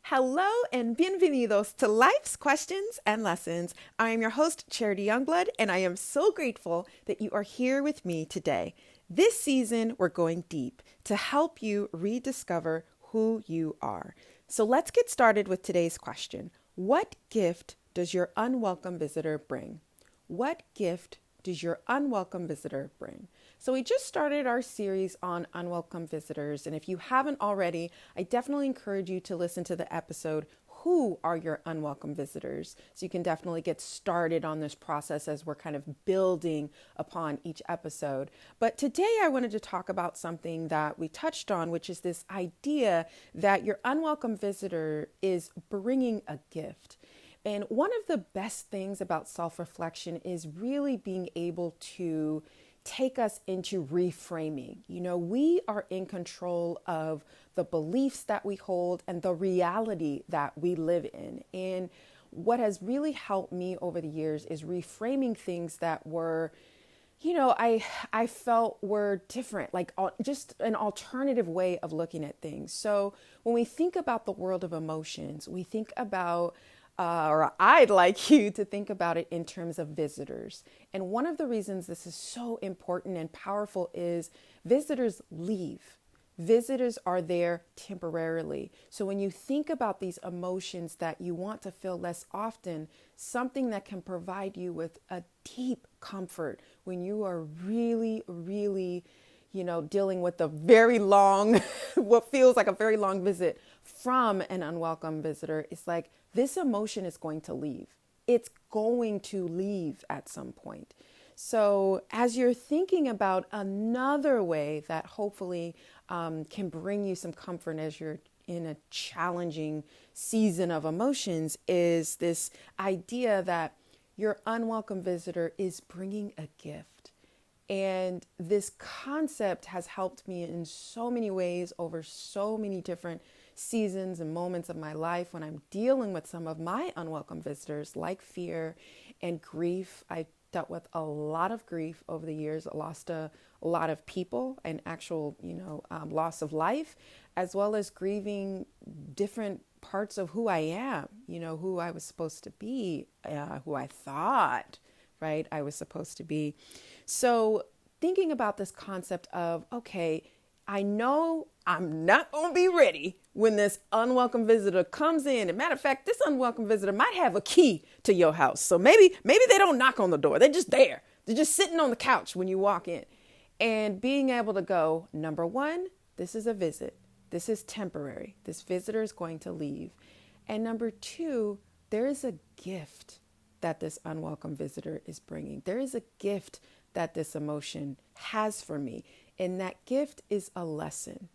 Hello and bienvenidos to Life's Questions and Lessons. I am your host, Charity Youngblood, and I am so grateful that you are here with me today. This season, we're going deep to help you rediscover who you are. So let's get started with today's question. What gift does your unwelcome visitor bring? What gift does your unwelcome visitor bring? So we just started our series on unwelcome visitors. And if you haven't already, I definitely encourage you to listen to the episode, Who Are Your Unwelcome Visitors? So you can definitely get started on this process as we're kind of building upon each episode. But today I wanted to talk about something that we touched on, which is this idea that your unwelcome visitor is bringing a gift. And one of the best things about self-reflection is really being able to take us into reframing. You know, we are in control of the beliefs that we hold and the reality that we live in. And what has really helped me over the years is reframing things that were, I felt were different, like just an alternative way of looking at things. So when we think about the world of emotions, we think about or I'd like you to think about it in terms of visitors. And one of the reasons this is so important and powerful is visitors leave. Visitors are there temporarily. So when you think about these emotions that you want to feel less often, something that can provide you with a deep comfort when you are really, dealing with a very long, what feels like a very long visit from an unwelcome visitor, it's like this emotion is going to leave. It's going to leave at some point. So as you're thinking about another way that hopefully can bring you some comfort as you're in a challenging season of emotions, is this idea that your unwelcome visitor is bringing a gift. And this concept has helped me in so many ways over so many different seasons and moments of my life when I'm dealing with some of my unwelcome visitors like fear and grief. I dealt with a lot of grief over the years. I lost a lot of people and actual, loss of life, as well as grieving different parts of who I am, who I was supposed to be, who I thought, right, I was supposed to be. So thinking about this concept of, okay, I know I'm not going to be ready when this unwelcome visitor comes in. And matter of fact, this unwelcome visitor might have a key to your house. So maybe they don't knock on the door. They're just there. They're just sitting on the couch when you walk in. And being able to go, number one, this is a visit. This is temporary. This visitor is going to leave. And number two, there is a gift that this unwelcome visitor is bringing. There is a gift that this emotion has for me. And that gift is a lesson,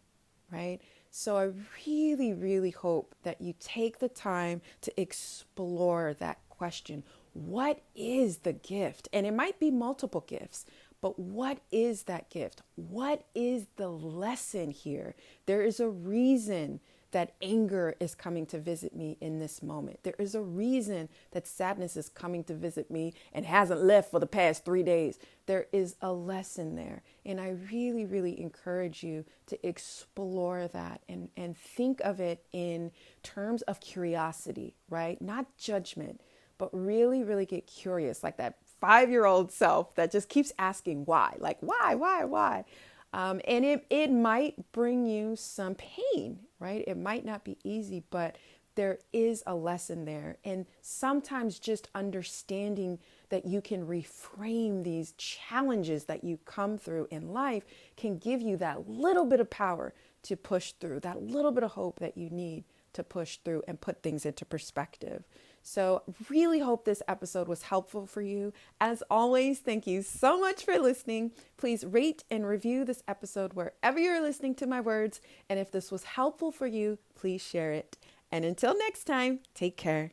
right? So I really, really hope that you take the time to explore that question. What is the gift? And it might be multiple gifts, but what is that gift? What is the lesson here? There is a reason that anger is coming to visit me in this moment. There is a reason that sadness is coming to visit me and hasn't left for the past 3 days. There is a lesson there. And I really, really encourage you to explore that and think of it in terms of curiosity, right? Not judgment, but really, really get curious, like that 5-year-old self that just keeps asking why, like why? And it might bring you some pain, right? It might not be easy, but there is a lesson there. And sometimes just understanding that you can reframe these challenges that you come through in life can give you that little bit of power to push through, that little bit of hope that you need to push through and put things into perspective. So really hope this episode was helpful for you. As always, thank you so much for listening. Please rate and review this episode wherever you're listening to my words. And if this was helpful for you, please share it. And until next time, take care.